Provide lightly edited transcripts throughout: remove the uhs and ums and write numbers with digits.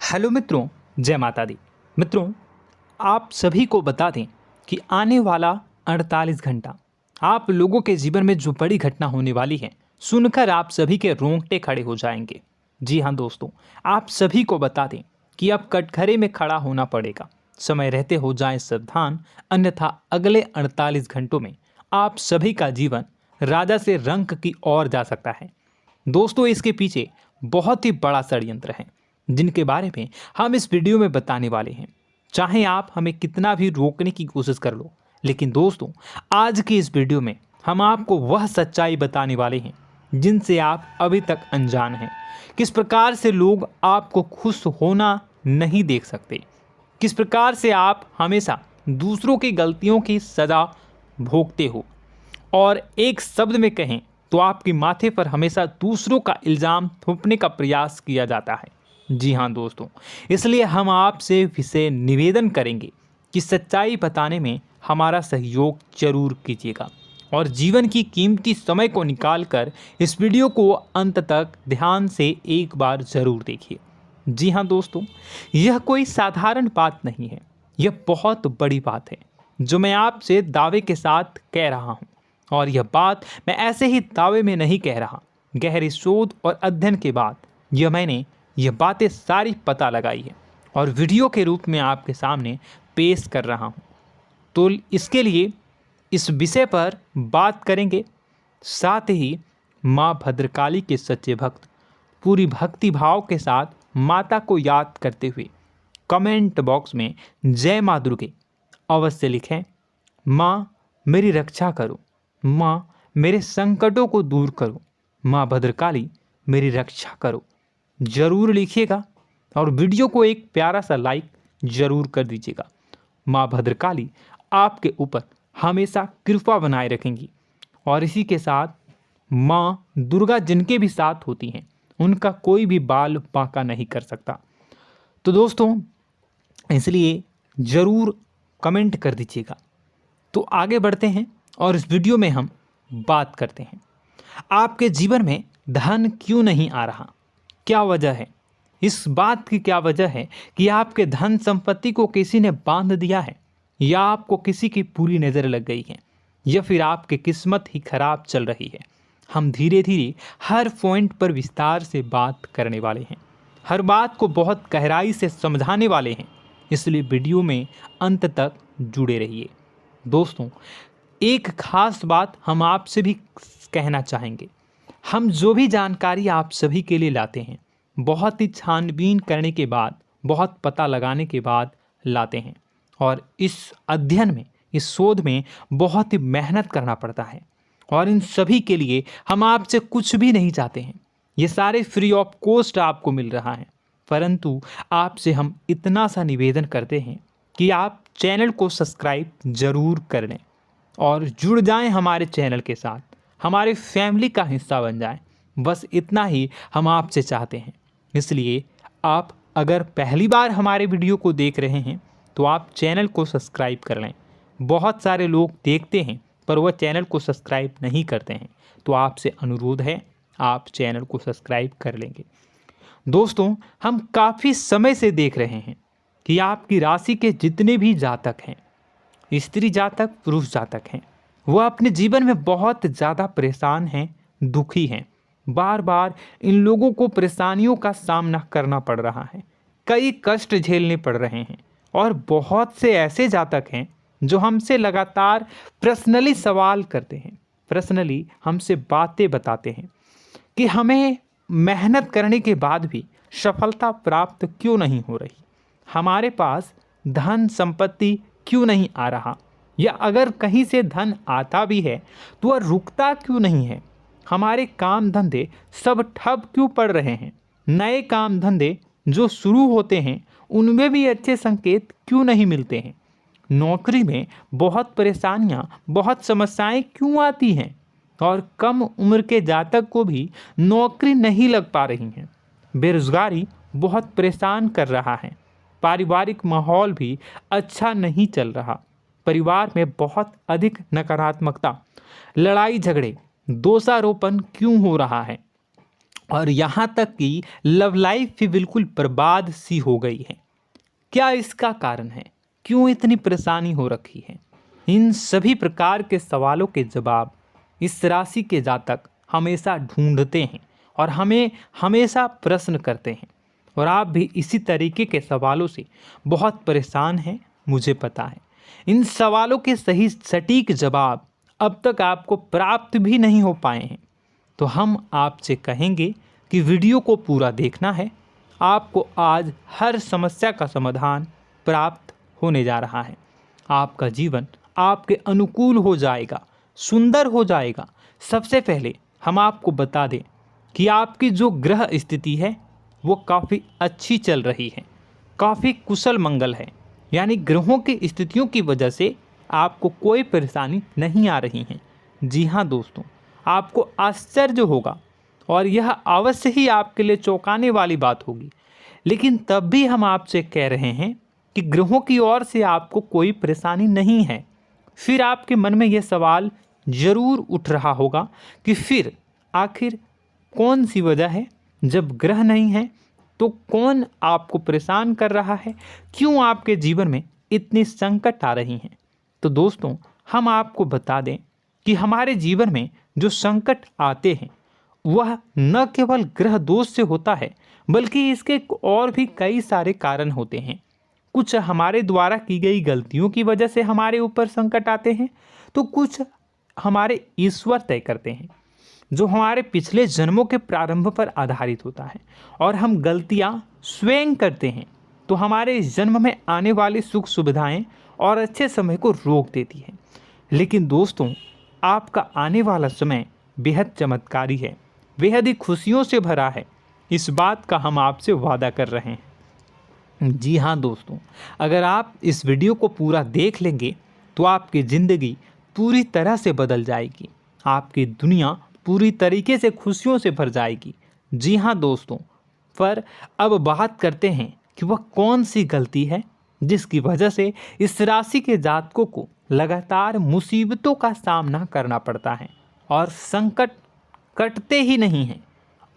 Hello मित्रों, जय माता दी। मित्रों, आप सभी को बता दें कि आने वाला 48 घंटा आप लोगों के जीवन में जो बड़ी घटना होने वाली है, सुनकर आप सभी के रोंगटे खड़े हो जाएंगे। जी हाँ दोस्तों, आप सभी को बता दें कि अब कटघरे में खड़ा होना पड़ेगा। समय रहते हो जाएं सावधान, अन्यथा अगले 48 घंटों में आप सभी का जीवन राजा से रंक की ओर जा सकता है। दोस्तों, इसके पीछे बहुत ही बड़ा षड्यंत्र है जिनके बारे में हम इस वीडियो में बताने वाले हैं। चाहे आप हमें कितना भी रोकने की कोशिश कर लो, लेकिन दोस्तों आज की इस वीडियो में हम आपको वह सच्चाई बताने वाले हैं जिनसे आप अभी तक अनजान हैं। किस प्रकार से लोग आपको खुश होना नहीं देख सकते, किस प्रकार से आप हमेशा दूसरों की गलतियों की सज़ा भोगते हो, और एक शब्द में कहें तो आपके माथे पर हमेशा दूसरों का इल्ज़ाम थोपने का प्रयास किया जाता है। जी हाँ दोस्तों, इसलिए हम आपसे विशेष निवेदन करेंगे कि सच्चाई बताने में हमारा सहयोग जरूर कीजिएगा और जीवन की कीमती समय को निकालकर इस वीडियो को अंत तक ध्यान से एक बार ज़रूर देखिए। जी हाँ दोस्तों, यह कोई साधारण बात नहीं है, यह बहुत बड़ी बात है जो मैं आपसे दावे के साथ कह रहा हूँ। और यह बात मैं ऐसे ही दावे में नहीं कह रहा, गहरी शोध और अध्ययन के बाद मैंने यह बातें सारी पता लगाई है और वीडियो के रूप में आपके सामने पेश कर रहा हूँ। तो इसके लिए इस विषय पर बात करेंगे। साथ ही माँ भद्रकाली के सच्चे भक्त पूरी भक्ति भाव के साथ माता को याद करते हुए कमेंट बॉक्स में जय माँ दुर्गे अवश्य लिखें। माँ मेरी रक्षा करो, माँ मेरे संकटों को दूर करो, माँ भद्रकाली मेरी रक्षा करो, जरूर लिखिएगा और वीडियो को एक प्यारा सा लाइक जरूर कर दीजिएगा। माँ भद्रकाली आपके ऊपर हमेशा कृपा बनाए रखेंगी और इसी के साथ माँ दुर्गा जिनके भी साथ होती हैं उनका कोई भी बाल बांका नहीं कर सकता। तो दोस्तों, इसलिए ज़रूर कमेंट कर दीजिएगा। तो आगे बढ़ते हैं और इस वीडियो में हम बात करते हैं, आपके जीवन में धन क्यों नहीं आ रहा, क्या वजह है। इस बात की क्या वजह है कि आपके धन संपत्ति को किसी ने बांध दिया है, या आपको किसी की पूरी नज़र लग गई है, या फिर आपकी किस्मत ही खराब चल रही है। हम धीरे धीरे हर पॉइंट पर विस्तार से बात करने वाले हैं, हर बात को बहुत गहराई से समझाने वाले हैं, इसलिए वीडियो में अंत तक जुड़े रहिए। दोस्तों, एक खास बात हम आपसे भी कहना चाहेंगे, हम जो भी जानकारी आप सभी के लिए लाते हैं बहुत ही छानबीन करने के बाद, बहुत पता लगाने के बाद लाते हैं, और इस अध्ययन में, इस शोध में बहुत ही मेहनत करना पड़ता है। और इन सभी के लिए हम आपसे कुछ भी नहीं चाहते हैं, ये सारे फ्री ऑफ कॉस्ट आपको मिल रहा है। परंतु आपसे हम इतना सा निवेदन करते हैं कि आप चैनल को सब्सक्राइब ज़रूर कर लें और जुड़ जाएं हमारे चैनल के साथ, हमारे फैमिली का हिस्सा बन जाएं। बस इतना ही हम आपसे चाहते हैं। इसलिए आप अगर पहली बार हमारे वीडियो को देख रहे हैं तो आप चैनल को सब्सक्राइब कर लें। बहुत सारे लोग देखते हैं पर वह चैनल को सब्सक्राइब नहीं करते हैं, तो आपसे अनुरोध है आप चैनल को सब्सक्राइब कर लेंगे। दोस्तों, हम काफ़ी समय से देख रहे हैं कि आपकी राशि के जितने भी जातक हैं, स्त्री जातक, पुरुष जातक हैं, वह अपने जीवन में बहुत ज़्यादा परेशान हैं, दुखी हैं। बार बार इन लोगों को परेशानियों का सामना करना पड़ रहा है, कई कष्ट झेलने पड़ रहे हैं। और बहुत से ऐसे जातक हैं जो हमसे लगातार पर्सनली सवाल करते हैं, पर्सनली हमसे बातें बताते हैं कि हमें मेहनत करने के बाद भी सफलता प्राप्त क्यों नहीं हो रही, हमारे पास धन संपत्ति क्यों नहीं आ रहा, या अगर कहीं से धन आता भी है तो वह रुकता क्यों नहीं है, हमारे काम धंधे सब ठप क्यों पड़ रहे हैं, नए काम धंधे जो शुरू होते हैं उनमें भी अच्छे संकेत क्यों नहीं मिलते हैं, नौकरी में बहुत परेशानियां, बहुत समस्याएं क्यों आती हैं, और कम उम्र के जातक को भी नौकरी नहीं लग पा रही हैं, बेरोजगारी बहुत परेशान कर रहा है, पारिवारिक माहौल भी अच्छा नहीं चल रहा, परिवार में बहुत अधिक नकारात्मकता, लड़ाई झगड़े, दोषारोपण क्यों हो रहा है, और यहाँ तक कि लव लाइफ भी बिल्कुल बर्बाद सी हो गई है। क्या इसका कारण है? क्यों इतनी परेशानी हो रखी है? इन सभी प्रकार के सवालों के जवाब इस राशि के जातक हमेशा ढूंढते हैं और हमें हमेशा प्रश्न करते हैं, और आप भी इसी तरीके के सवालों से बहुत परेशान हैं, मुझे पता है। इन सवालों के सही सटीक जवाब अब तक आपको प्राप्त भी नहीं हो पाए हैं, तो हम आपसे कहेंगे कि वीडियो को पूरा देखना है। आपको आज हर समस्या का समाधान प्राप्त होने जा रहा है। आपका जीवन आपके अनुकूल हो जाएगा, सुंदर हो जाएगा। सबसे पहले हम आपको बता दें कि आपकी जो ग्रह स्थिति है वो काफ़ी अच्छी चल रही है, काफ़ी कुशल मंगल है, यानी ग्रहों की स्थितियों की वजह से आपको कोई परेशानी नहीं आ रही है। जी हाँ दोस्तों, आपको आश्चर्य होगा और यह अवश्य ही आपके लिए चौंकाने वाली बात होगी, लेकिन तब भी हम आपसे कह रहे हैं कि ग्रहों की ओर से आपको कोई परेशानी नहीं है। फिर आपके मन में यह सवाल जरूर उठ रहा होगा कि फिर आखिर कौन सी वजह है? जब ग्रह नहीं है तो कौन आपको परेशान कर रहा है? क्यों आपके जीवन में इतनी संकट आ रही हैं? तो दोस्तों, हम आपको बता दें कि हमारे जीवन में जो संकट आते हैं वह न केवल ग्रह दोष से होता है, बल्कि इसके और भी कई सारे कारण होते हैं। कुछ हमारे द्वारा की गई गलतियों की वजह से हमारे ऊपर संकट आते हैं, तो कुछ हमारे ईश्वर तय करते हैं, जो हमारे पिछले जन्मों के प्रारंभ पर आधारित होता है। और हम गलतियां स्वयं करते हैं तो हमारे इस जन्म में आने वाली सुख सुविधाएं और अच्छे समय को रोक देती है। लेकिन दोस्तों, आपका आने वाला समय बेहद चमत्कारी है, बेहद ही खुशियों से भरा है। इस बात का हम आपसे वादा कर रहे हैं। जी हाँ दोस्तों, अगर आप इस वीडियो को पूरा देख लेंगे तो आपकी ज़िंदगी पूरी तरह से बदल जाएगी, आपकी दुनिया पूरी तरीके से खुशियों से भर जाएगी। जी हाँ दोस्तों, पर अब बात करते हैं कि वह कौन सी गलती है जिसकी वजह से इस राशि के जातकों को लगातार मुसीबतों का सामना करना पड़ता है और संकट कटते ही नहीं हैं।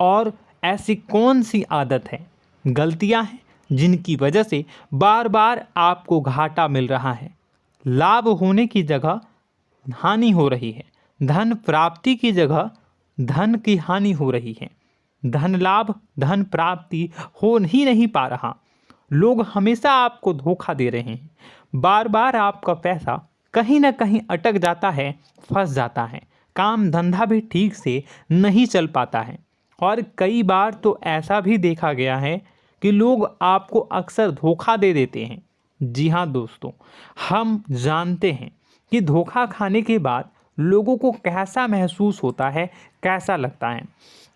और ऐसी कौन सी आदत है, गलतियां हैं जिनकी वजह से बार बार आपको घाटा मिल रहा है, लाभ होने की जगह हानि हो रही है, धन प्राप्ति की जगह धन की हानि हो रही है, धन लाभ धन प्राप्ति हो ही नहीं पा रहा, लोग हमेशा आपको धोखा दे रहे हैं, बार बार आपका पैसा कहीं ना कहीं अटक जाता है, फंस जाता है, काम धंधा भी ठीक से नहीं चल पाता है। और कई बार तो ऐसा भी देखा गया है कि लोग आपको अक्सर धोखा दे देते हैं। जी हाँ दोस्तों, हम जानते हैं कि धोखा खाने के बाद लोगों को कैसा महसूस होता है, कैसा लगता है।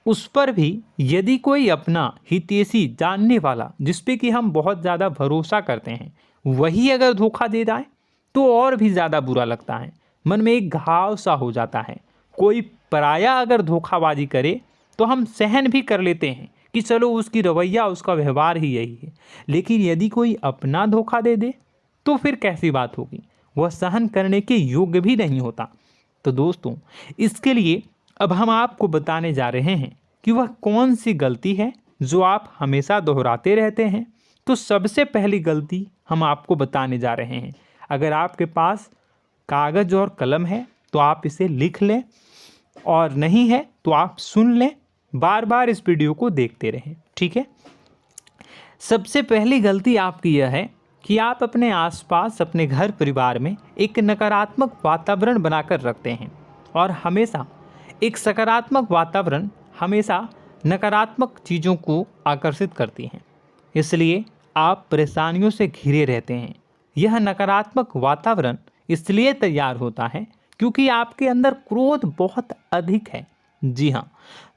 उस पर भी यदि कोई अपना हितैषी जानने वाला, जिस पे कि हम बहुत ज़्यादा भरोसा करते हैं, वही अगर धोखा दे जाए तो और भी ज़्यादा बुरा लगता है, मन में एक घाव सा हो जाता है। कोई पराया अगर धोखाबाजी करे तो हम सहन भी कर लेते हैं कि चलो उसकी रवैया उसका व्यवहार ही यही है, लेकिन यदि कोई अपना धोखा दे दे तो फिर कैसी बात होगी, वह सहन करने के योग्य भी नहीं होता। तो दोस्तों, इसके लिए अब हम आपको बताने जा रहे हैं कि वह कौन सी गलती है जो आप हमेशा दोहराते रहते हैं। तो सबसे पहली गलती हम आपको बताने जा रहे हैं। अगर आपके पास कागज़ और कलम है तो आप इसे लिख लें, और नहीं है तो आप सुन लें, बार बार इस वीडियो को देखते रहें, ठीक है। सबसे पहली गलती आपकी यह है कि आप अपने आसपास, अपने घर परिवार में एक नकारात्मक वातावरण बनाकर रखते हैं, और हमेशा एक सकारात्मक वातावरण हमेशा नकारात्मक चीज़ों को आकर्षित करती हैं, इसलिए आप परेशानियों से घिरे रहते हैं। यह नकारात्मक वातावरण इसलिए तैयार होता है क्योंकि आपके अंदर क्रोध बहुत अधिक है। जी हाँ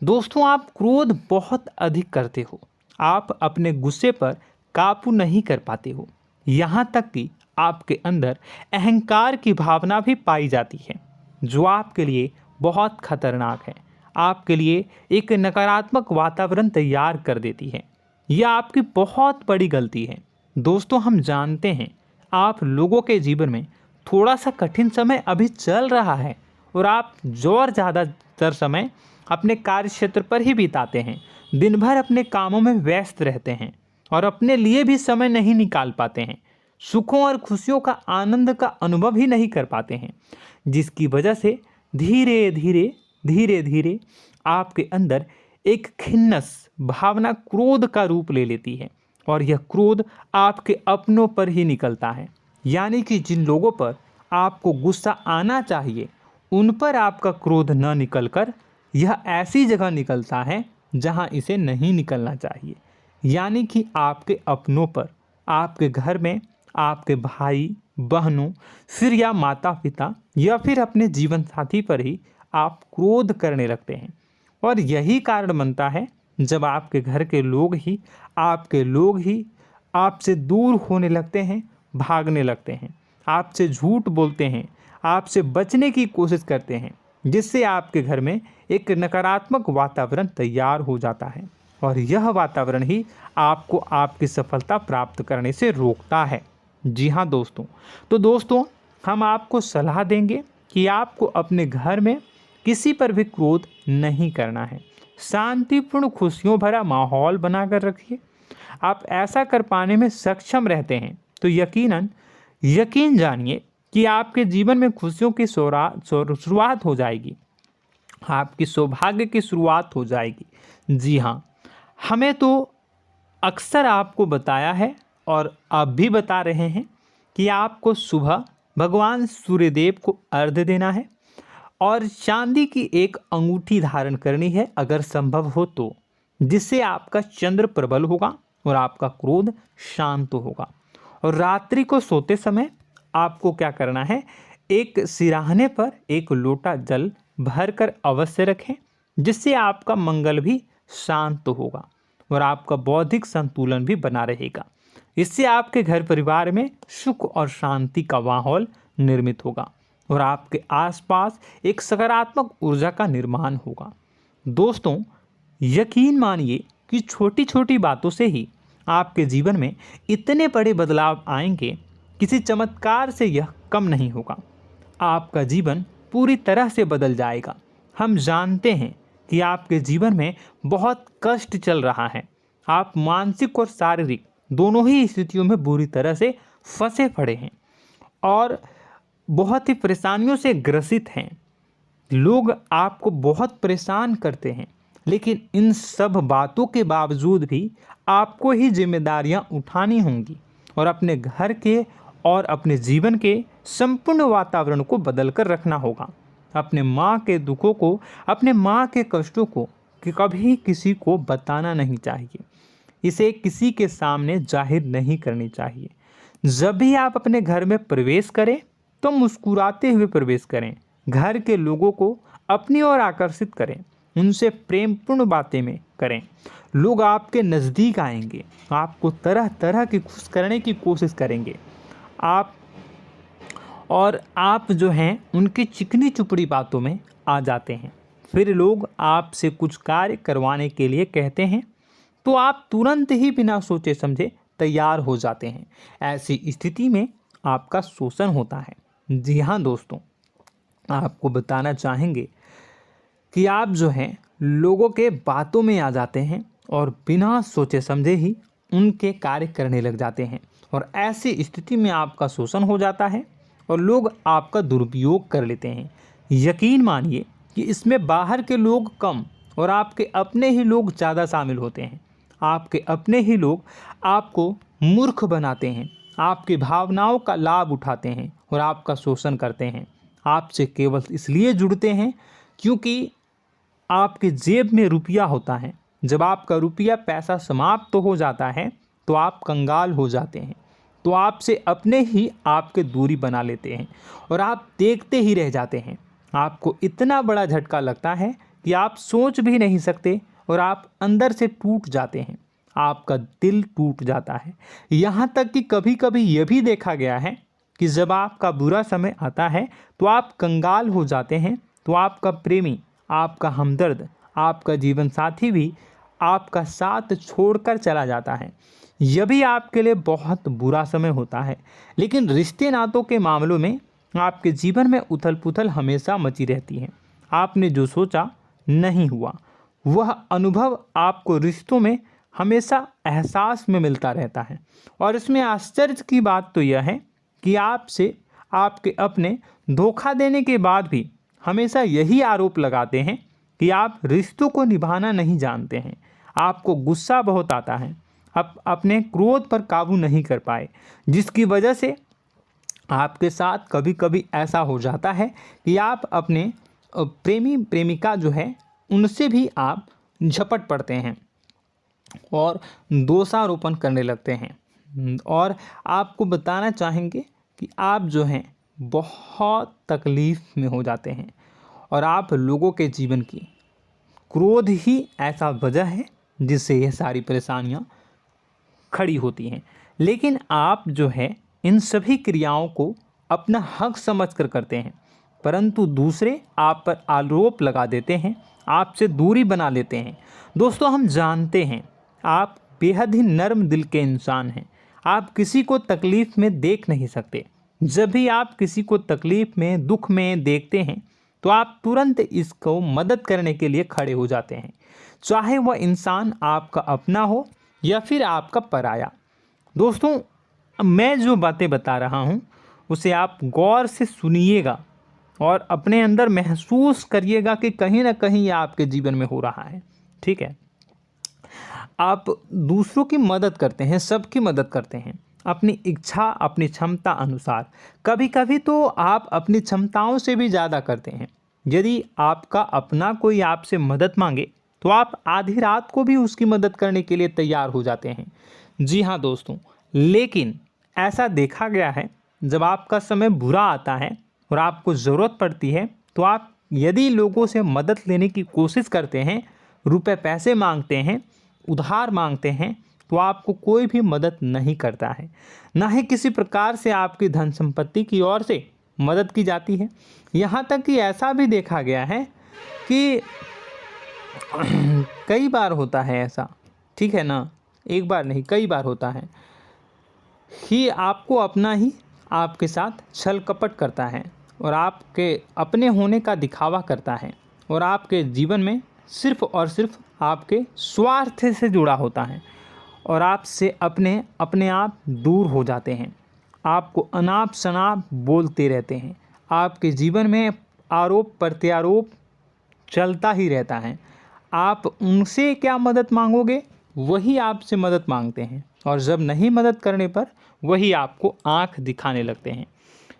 दोस्तों, आप क्रोध बहुत अधिक करते हो, आप अपने गुस्से पर काबू नहीं कर पाते हो, यहाँ तक कि आपके अंदर अहंकार की भावना भी पाई जाती है, जो आपके लिए बहुत खतरनाक है, आपके लिए एक नकारात्मक वातावरण तैयार कर देती है। यह आपकी बहुत बड़ी गलती है। दोस्तों, हम जानते हैं आप लोगों के जीवन में थोड़ा सा कठिन समय अभी चल रहा है, और आप और ज़्यादातर समय अपने कार्य क्षेत्र पर ही बिताते हैं। दिन भर अपने कामों में व्यस्त रहते हैं और अपने लिए भी समय नहीं निकाल पाते हैं। सुखों और खुशियों का आनंद का अनुभव ही नहीं कर पाते हैं, जिसकी वजह से धीरे धीरे आपके अंदर एक खिन्नस भावना क्रोध का रूप ले लेती है और यह क्रोध आपके अपनों पर ही निकलता है। यानी कि जिन लोगों पर आपको गुस्सा आना चाहिए उन पर आपका क्रोध न निकलकर यह ऐसी जगह निकलता है जहां इसे नहीं निकलना चाहिए। यानी कि आपके अपनों पर, आपके घर में आपके भाई बहनों, फिर या माता पिता या फिर अपने जीवन साथी पर ही आप क्रोध करने लगते हैं। और यही कारण बनता है जब आपके घर के लोग ही आपसे दूर होने लगते हैं, भागने लगते हैं, आपसे झूठ बोलते हैं, आपसे बचने की कोशिश करते हैं, जिससे आपके घर में एक नकारात्मक वातावरण तैयार हो जाता है और यह वातावरण ही आपको आपकी सफलता प्राप्त करने से रोकता है। जी हाँ दोस्तों, तो दोस्तों हम आपको सलाह देंगे कि आपको अपने घर में किसी पर भी क्रोध नहीं करना है। शांतिपूर्ण खुशियों भरा माहौल बनाकर रखिए। आप ऐसा कर पाने में सक्षम रहते हैं तो यकीन जानिए कि आपके जीवन में खुशियों की शुरुआत हो जाएगी, आपकी सौभाग्य की शुरुआत हो जाएगी। जी हाँ, हमें तो अक्सर आपको बताया है और अब भी बता रहे हैं कि आपको सुबह भगवान सूर्यदेव को अर्घ्य देना है और चांदी की एक अंगूठी धारण करनी है अगर संभव हो तो, जिससे आपका चंद्र प्रबल होगा और आपका क्रोध शांत होगा। और रात्रि को सोते समय आपको क्या करना है, एक सिराहने पर एक लोटा जल भरकर अवश्य रखें, जिससे आपका मंगल भी शांत होगा और आपका बौद्धिक संतुलन भी बना रहेगा। इससे आपके घर परिवार में सुख और शांति का माहौल निर्मित होगा और आपके आसपास एक सकारात्मक ऊर्जा का निर्माण होगा। दोस्तों यकीन मानिए कि छोटी छोटी बातों से ही आपके जीवन में इतने बड़े बदलाव आएंगे, किसी चमत्कार से यह कम नहीं होगा। आपका जीवन पूरी तरह से बदल जाएगा। हम जानते हैं कि आपके जीवन में बहुत कष्ट चल रहा है, आप मानसिक और शारीरिक दोनों ही स्थितियों में बुरी तरह से फंसे पड़े हैं और बहुत ही परेशानियों से ग्रसित हैं। लोग आपको बहुत परेशान करते हैं, लेकिन इन सब बातों के बावजूद भी आपको ही जिम्मेदारियां उठानी होंगी और अपने घर के और अपने जीवन के संपूर्ण वातावरण को बदल कर रखना होगा। अपने माँ के दुखों को, अपने माँ के कष्टों को कभी किसी को बताना नहीं चाहिए, इसे किसी के सामने जाहिर नहीं करनी चाहिए। जब भी आप अपने घर में प्रवेश करें तो मुस्कुराते हुए प्रवेश करें, घर के लोगों को अपनी ओर आकर्षित करें, उनसे प्रेमपूर्ण बातें में करें। लोग आपके नज़दीक आएंगे, आपको तरह तरह की खुश करने की कोशिश करेंगे। आप जो हैं उनकी चिकनी चुपड़ी बातों में आ जाते हैं। फिर लोग आपसे कुछ कार्य करवाने के लिए कहते हैं तो आप तुरंत ही बिना सोचे समझे तैयार हो जाते हैं। ऐसी स्थिति में आपका शोषण होता है। जी हाँ दोस्तों, आपको बताना चाहेंगे कि आप जो हैं लोगों के बातों में आ जाते हैं और बिना सोचे समझे ही उनके कार्य करने लग जाते हैं और ऐसी स्थिति में आपका शोषण हो जाता है और लोग आपका दुरुपयोग कर लेते हैं। यकीन मानिए कि इसमें बाहर के लोग कम और आपके अपने ही लोग ज़्यादा शामिल होते हैं। आपके अपने ही लोग आपको मूर्ख बनाते हैं, आपकी भावनाओं का लाभ उठाते हैं और आपका शोषण करते हैं। आपसे केवल इसलिए जुड़ते हैं क्योंकि आपके जेब में रुपया होता है। जब आपका रुपया पैसा समाप्त हो जाता है तो आप कंगाल हो जाते हैं, तो आपसे अपने ही आपके दूरी बना लेते हैं और आप देखते ही रह जाते हैं। आपको इतना बड़ा झटका लगता है कि आप सोच भी नहीं सकते और आप अंदर से टूट जाते हैं, आपका दिल टूट जाता है। यहाँ तक कि कभी कभी यह भी देखा गया है कि जब आपका बुरा समय आता है तो आप कंगाल हो जाते हैं, तो आपका प्रेमी, आपका हमदर्द, आपका जीवन साथी भी आपका साथ छोड़कर चला जाता है। यह भी आपके लिए बहुत बुरा समय होता है। लेकिन रिश्ते नातों के मामलों में आपके जीवन में उथल पुथल हमेशा मची रहती है। आपने जो सोचा नहीं हुआ, वह अनुभव आपको रिश्तों में हमेशा एहसास में मिलता रहता है। और इसमें आश्चर्य की बात तो यह है कि आपसे आपके अपने धोखा देने के बाद भी हमेशा यही आरोप लगाते हैं कि आप रिश्तों को निभाना नहीं जानते हैं। आपको गुस्सा बहुत आता है, आप अपने क्रोध पर काबू नहीं कर पाए, जिसकी वजह से आपके साथ कभी कभी ऐसा हो जाता है कि आप अपने प्रेमी प्रेमिका जो है उनसे भी आप झपट पड़ते हैं और दोषारोपण करने लगते हैं। और आपको बताना चाहेंगे कि आप जो हैं बहुत तकलीफ़ में हो जाते हैं और आप लोगों के जीवन की क्रोध ही ऐसा वजह है जिससे ये सारी परेशानियां खड़ी होती हैं। लेकिन आप जो है इन सभी क्रियाओं को अपना हक समझकर करते हैं, परंतु दूसरे आप पर आरोप लगा देते हैं, आपसे दूरी बना लेते हैं। दोस्तों, हम जानते हैं आप बेहद ही नर्म दिल के इंसान हैं। आप किसी को तकलीफ़ में देख नहीं सकते। जब भी आप किसी को तकलीफ़ में, दुख में देखते हैं तो आप तुरंत इसको मदद करने के लिए खड़े हो जाते हैं, चाहे वह इंसान आपका अपना हो या फिर आपका पराया। दोस्तों, मैं जो बातें बता रहा हूँ उसे आप गौर से सुनिएगा और अपने अंदर महसूस करिएगा कि कहीं ना कहीं ये आपके जीवन में हो रहा है। ठीक है, आप दूसरों की मदद करते हैं, सबकी मदद करते हैं अपनी इच्छा, अपनी क्षमता अनुसार। कभी कभी तो आप अपनी क्षमताओं से भी ज़्यादा करते हैं। यदि आपका अपना कोई आपसे मदद मांगे तो आप आधी रात को भी उसकी मदद करने के लिए तैयार हो जाते हैं। जी हाँ दोस्तों, लेकिन ऐसा देखा गया है जब आपका समय बुरा आता है और आपको ज़रूरत पड़ती है तो आप यदि लोगों से मदद लेने की कोशिश करते हैं, रुपए पैसे मांगते हैं, उधार मांगते हैं, तो आपको कोई भी मदद नहीं करता है। ना ही किसी प्रकार से आपकी धन संपत्ति की ओर से मदद की जाती है। यहाँ तक कि ऐसा भी देखा गया है कि कई बार होता है ऐसा, ठीक है ना, एक बार नहीं कई बार होता है कि आपको अपना ही आपके साथ छल कपट करता है और आपके अपने होने का दिखावा करता है और आपके जीवन में सिर्फ और सिर्फ आपके स्वार्थ से जुड़ा होता है और आपसे अपने आप दूर हो जाते हैं। आपको अनाप शनाप बोलते रहते हैं। आपके जीवन में आरोप प्रत्यारोप चलता ही रहता है। आप उनसे क्या मदद मांगोगे, वही आपसे मदद मांगते हैं और जब नहीं मदद करने पर वही आपको आंख दिखाने लगते हैं।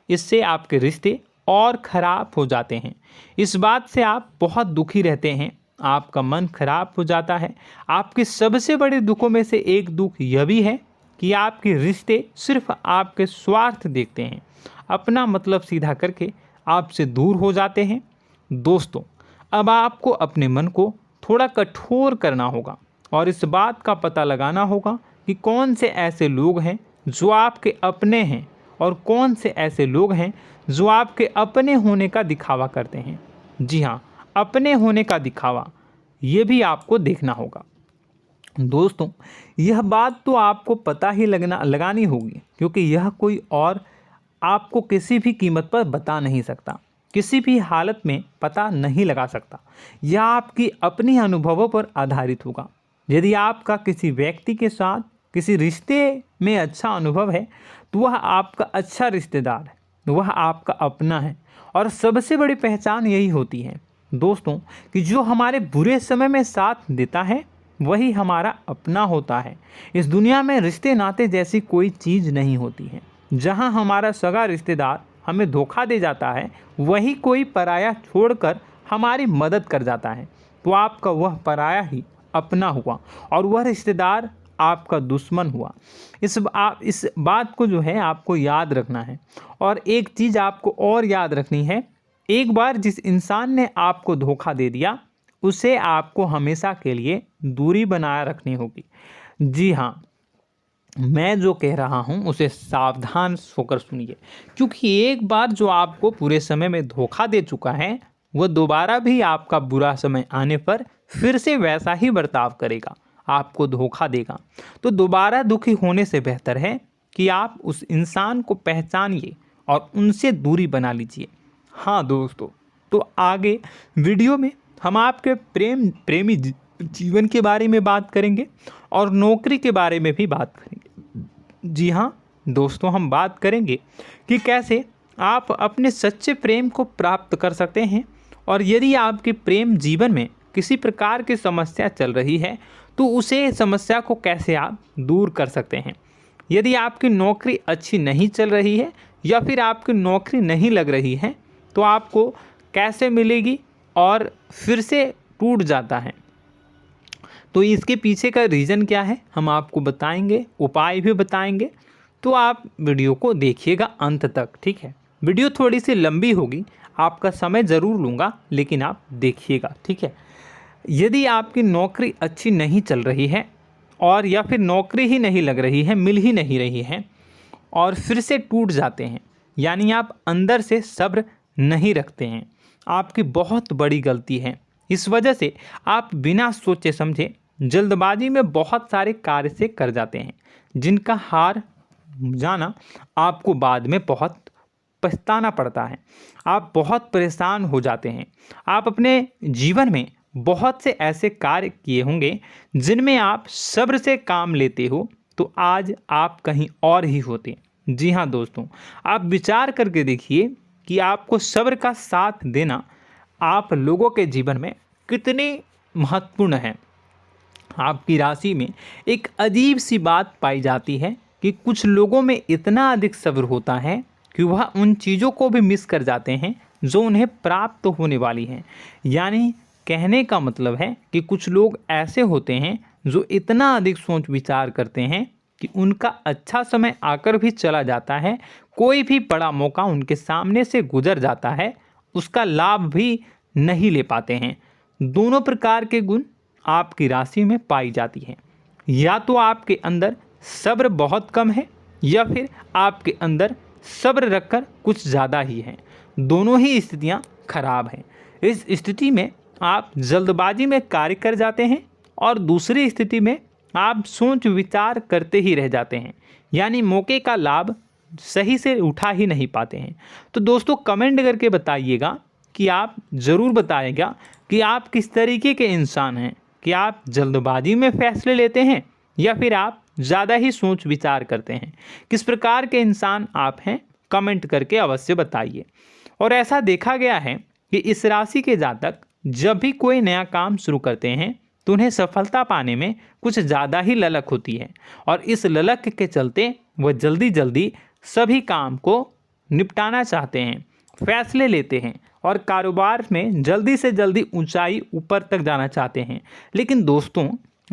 इससे आपके रिश्ते और ख़राब हो जाते हैं। इस बात से आप बहुत दुखी रहते हैं, आपका मन खराब हो जाता है। आपके सबसे बड़े दुखों में से एक दुख यह भी है कि आपके रिश्ते सिर्फ आपके स्वार्थ देखते हैं, अपना मतलब सीधा करके आपसे दूर हो जाते हैं। दोस्तों, अब आपको अपने मन को थोड़ा कठोर करना होगा और इस बात का पता लगाना होगा कि कौन से ऐसे लोग हैं जो आपके अपने हैं और कौन से ऐसे लोग हैं जो आपके अपने होने का दिखावा करते हैं। जी हाँ, अपने होने का दिखावा, ये भी आपको देखना होगा। दोस्तों, यह बात तो आपको पता ही लगानी होगी, क्योंकि यह कोई और आपको किसी भी कीमत पर बता नहीं सकता, किसी भी हालत में पता नहीं लगा सकता। यह आपकी अपनी अनुभवों पर आधारित होगा। यदि आपका किसी व्यक्ति के साथ किसी रिश्ते में अच्छा अनुभव है तो वह आपका अच्छा रिश्तेदार है, वह आपका अपना है। और सबसे बड़ी पहचान यही होती है दोस्तों कि जो हमारे बुरे समय में साथ देता है वही हमारा अपना होता है। इस दुनिया में रिश्ते नाते जैसी कोई चीज़ नहीं होती है। जहां हमारा सगा रिश्तेदार हमें धोखा दे जाता है, वही कोई पराया छोड़कर हमारी मदद कर जाता है, तो आपका वह पराया ही अपना हुआ और वह रिश्तेदार आपका दुश्मन हुआ। इस बात को जो है आपको याद रखना है। और एक चीज़ आपको और याद रखनी है, एक बार जिस इंसान ने आपको धोखा दे दिया उसे आपको हमेशा के लिए दूरी बनाए रखनी होगी। जी हाँ, मैं जो कह रहा हूँ उसे सावधान होकर सुनिए, क्योंकि एक बार जो आपको पूरे समय में धोखा दे चुका है वह दोबारा भी आपका बुरा समय आने पर फिर से वैसा ही बर्ताव करेगा, आपको धोखा देगा। तो दोबारा दुखी होने से बेहतर है कि आप उस इंसान को पहचानिए और उनसे दूरी बना लीजिए। हाँ दोस्तों, तो आगे वीडियो में हम आपके प्रेमी जीवन के बारे में बात करेंगे और नौकरी के बारे में भी बात करेंगे। जी हाँ दोस्तों, हम बात करेंगे कि कैसे आप अपने सच्चे प्रेम को प्राप्त कर सकते हैं, और यदि आपके प्रेम जीवन में किसी प्रकार की समस्या चल रही है तो उसे समस्या को कैसे आप दूर कर सकते हैं। यदि आपकी नौकरी अच्छी नहीं चल रही है या फिर आपकी नौकरी नहीं लग रही है तो आपको कैसे मिलेगी और फिर से टूट जाता है, तो इसके पीछे का रीज़न क्या है हम आपको बताएंगे, उपाय भी बताएंगे। तो आप वीडियो को देखिएगा अंत तक, ठीक है। वीडियो थोड़ी सी लंबी होगी, आपका समय ज़रूर लूँगा, लेकिन आप देखिएगा, ठीक है। यदि आपकी नौकरी अच्छी नहीं चल रही है और या फिर नौकरी ही नहीं लग रही है, मिल ही नहीं रही है और फिर से टूट जाते हैं, यानी आप अंदर से सब्र नहीं रखते हैं, आपकी बहुत बड़ी गलती है। इस वजह से आप बिना सोचे समझे जल्दबाजी में बहुत सारे कार्य से कर जाते हैं, जिनका हार जाना आपको बाद में बहुत पछताना पड़ता है। आप बहुत परेशान हो जाते हैं। आप अपने जीवन में बहुत से ऐसे कार्य किए होंगे जिनमें आप सब्र से काम लेते हो, तो आज आप कहीं और ही होते। जी हाँ दोस्तों, आप विचार करके देखिए कि आपको सब्र का साथ देना आप लोगों के जीवन में कितने महत्वपूर्ण है। आपकी राशि में एक अजीब सी बात पाई जाती है कि कुछ लोगों में इतना अधिक सब्र होता है कि वह उन चीज़ों को भी मिस कर जाते हैं जो उन्हें प्राप्त होने वाली हैं। यानी कहने का मतलब है कि कुछ लोग ऐसे होते हैं जो इतना अधिक सोच विचार करते हैं कि उनका अच्छा समय आकर भी चला जाता है, कोई भी बड़ा मौका उनके सामने से गुजर जाता है, उसका लाभ भी नहीं ले पाते हैं। दोनों प्रकार के गुण आपकी राशि में पाई जाती हैं। या तो आपके अंदर सब्र बहुत कम है या फिर आपके अंदर सब्र रखकर कुछ ज़्यादा ही है। दोनों ही स्थितियाँ खराब हैं। इस स्थिति में आप जल्दबाजी में कार्य कर जाते हैं और दूसरी स्थिति में आप सोच विचार करते ही रह जाते हैं, यानी मौके का लाभ सही से उठा ही नहीं पाते हैं। तो दोस्तों कमेंट करके बताइएगा कि आप ज़रूर बताइएगा कि आप किस तरीके के इंसान हैं, कि आप जल्दबाजी में फैसले लेते हैं या फिर आप ज़्यादा ही सोच विचार करते हैं। किस प्रकार के इंसान आप हैं, कमेंट करके अवश्य बताइए। और ऐसा देखा गया है कि इस राशि के जातक जब भी कोई नया काम शुरू करते हैं तो उन्हें सफलता पाने में कुछ ज़्यादा ही ललक होती है, और इस ललक के चलते वह जल्दी जल्दी सभी काम को निपटाना चाहते हैं, फैसले लेते हैं और कारोबार में जल्दी से जल्दी ऊंचाई ऊपर तक जाना चाहते हैं। लेकिन दोस्तों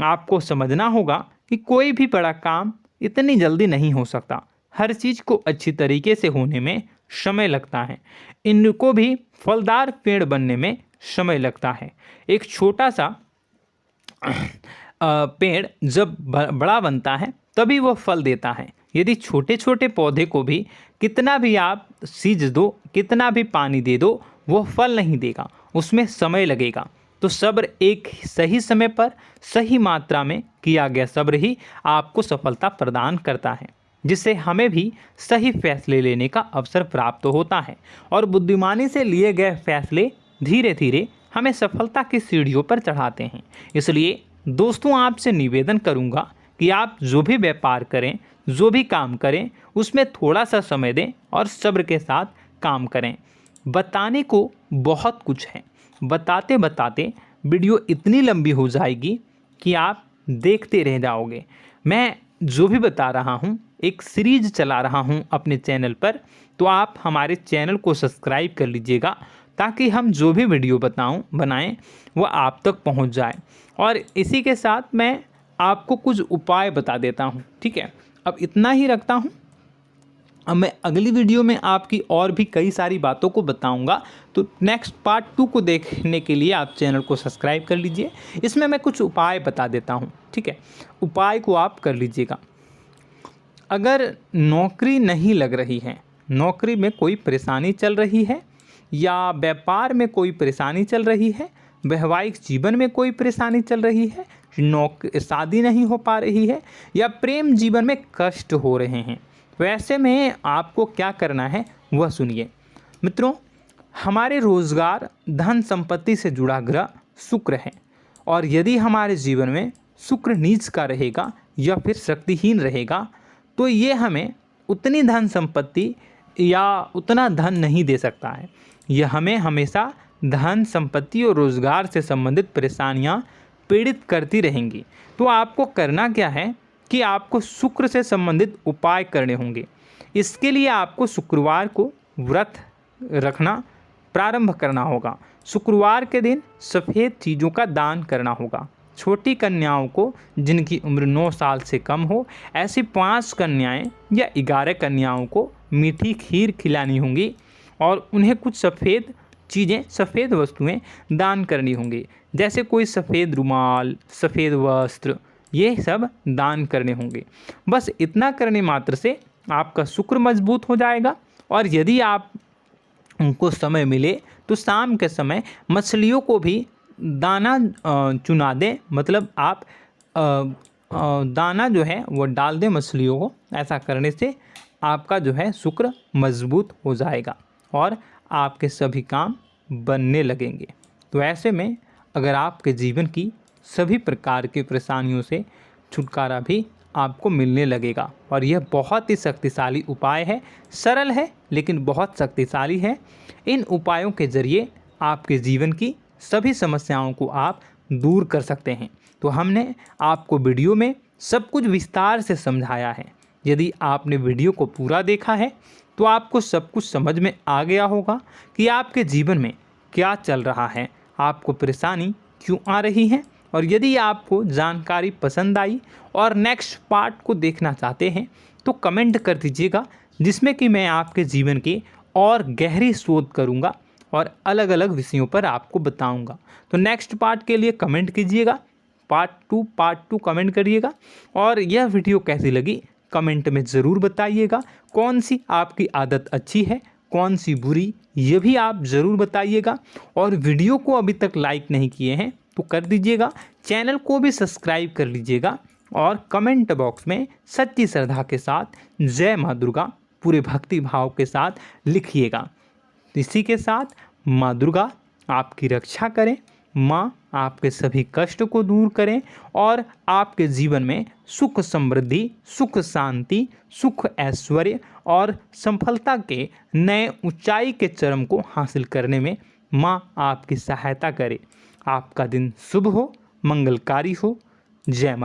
आपको समझना होगा कि कोई भी बड़ा काम इतनी जल्दी नहीं हो सकता। हर चीज़ को अच्छी तरीके से होने में समय लगता है। इनको भी फलदार पेड़ बनने में समय लगता है। एक छोटा सा पेड़ जब बड़ा बनता है तभी वो फल देता है। यदि छोटे छोटे पौधे को भी कितना भी आप सींच दो, कितना भी पानी दे दो, वो फल नहीं देगा, उसमें समय लगेगा। तो सब्र एक सही समय पर सही मात्रा में किया गया सब्र ही आपको सफलता प्रदान करता है, जिससे हमें भी सही फैसले लेने का अवसर प्राप्त होता है। और बुद्धिमानी से लिए गए फैसले धीरे धीरे हमें सफलता की सीढ़ियों पर चढ़ाते हैं। इसलिए दोस्तों आपसे निवेदन करूंगा कि आप जो भी व्यापार करें, जो भी काम करें, उसमें थोड़ा सा समय दें और सब्र के साथ काम करें। बताने को बहुत कुछ है, बताते बताते वीडियो इतनी लंबी हो जाएगी कि आप देखते रह जाओगे। मैं जो भी बता रहा हूँ एक सीरीज चला रहा हूँ अपने चैनल पर, तो आप हमारे चैनल को सब्सक्राइब कर लीजिएगा ताकि हम जो भी वीडियो बनाएं वो आप तक पहुँच जाए। और इसी के साथ मैं आपको कुछ उपाय बता देता हूँ, ठीक है। अब इतना ही रखता हूँ। अब मैं अगली वीडियो में आपकी और भी कई सारी बातों को बताऊंगा। तो नेक्स्ट पार्ट 2 को देखने के लिए आप चैनल को सब्सक्राइब कर लीजिए। इसमें मैं कुछ उपाय बता देता हूं, ठीक है। उपाय को आप कर लीजिएगा। अगर नौकरी नहीं लग रही है, नौकरी में कोई परेशानी चल रही है, या व्यापार में कोई परेशानी चल रही है, वैवाहिक जीवन में कोई परेशानी चल रही है, शादी नहीं हो पा रही है, या प्रेम जीवन में कष्ट हो रहे हैं, वैसे में आपको क्या करना है वह सुनिए। मित्रों, हमारे रोजगार धन संपत्ति से जुड़ा ग्रह शुक्र है, और यदि हमारे जीवन में शुक्र नीच का रहेगा या फिर शक्तिहीन रहेगा तो ये हमें उतनी धन संपत्ति या उतना धन नहीं दे सकता है। यह हमें हमेशा धन संपत्ति और रोजगार से संबंधित परेशानियां पीड़ित करती रहेंगी। तो आपको करना क्या है कि आपको शुक्र से संबंधित उपाय करने होंगे। इसके लिए आपको शुक्रवार को व्रत रखना प्रारंभ करना होगा। शुक्रवार के दिन सफ़ेद चीज़ों का दान करना होगा। छोटी कन्याओं को जिनकी उम्र 9 साल से कम हो, ऐसी 5 कन्याएं या 11 कन्याओं को मीठी खीर खिलानी होंगी और उन्हें कुछ सफ़ेद चीज़ें, सफ़ेद वस्तुएं दान करनी होंगी, जैसे कोई सफ़ेद रुमाल, सफ़ेद वस्त्र, ये सब दान करने होंगे। बस इतना करने मात्र से आपका शुक्र मजबूत हो जाएगा। और यदि आप उनको समय मिले तो शाम के समय मछलियों को भी दाना चुना दें, मतलब आप दाना जो है वो डाल दें मछलियों को। ऐसा करने से आपका जो है शुक्र मजबूत हो जाएगा और आपके सभी काम बनने लगेंगे। तो ऐसे में अगर आपके जीवन की सभी प्रकार की परेशानियों से छुटकारा भी आपको मिलने लगेगा। और यह बहुत ही शक्तिशाली उपाय है, सरल है लेकिन बहुत शक्तिशाली है। इन उपायों के ज़रिए आपके जीवन की सभी समस्याओं को आप दूर कर सकते हैं। तो हमने आपको वीडियो में सब कुछ विस्तार से समझाया है। यदि आपने वीडियो को पूरा देखा है तो आपको सब कुछ समझ में आ गया होगा कि आपके जीवन में क्या चल रहा है, आपको परेशानी क्यों आ रही है। और यदि आपको जानकारी पसंद आई और नेक्स्ट पार्ट को देखना चाहते हैं तो कमेंट कर दीजिएगा, जिसमें कि मैं आपके जीवन की और गहरी शोध करूंगा और अलग अलग विषयों पर आपको बताऊंगा। तो नेक्स्ट पार्ट के लिए कमेंट कीजिएगा, पार्ट टू कमेंट करिएगा। और यह वीडियो कैसी लगी कमेंट में ज़रूर बताइएगा। कौन सी आपकी आदत अच्छी है, कौन सी बुरी, ये भी आप ज़रूर बताइएगा। और वीडियो को अभी तक लाइक नहीं किए हैं तो कर दीजिएगा, चैनल को भी सब्सक्राइब कर लीजिएगा और कमेंट बॉक्स में सच्ची श्रद्धा के साथ जय माँ दुर्गा पूरे भक्ति भाव के साथ लिखिएगा। इसी के साथ माँ दुर्गा आपकी रक्षा करें, माँ आपके कष्ट कष्ट को दूर करें और आपके जीवन में सुख समृद्धि, सुख शांति, सुख ऐश्वर्य और सफलता के नए ऊंचाई के चरम को हासिल करने में माँ आपकी सहायता करे। आपका दिन शुभ हो, मंगलकारी हो। जय माँ।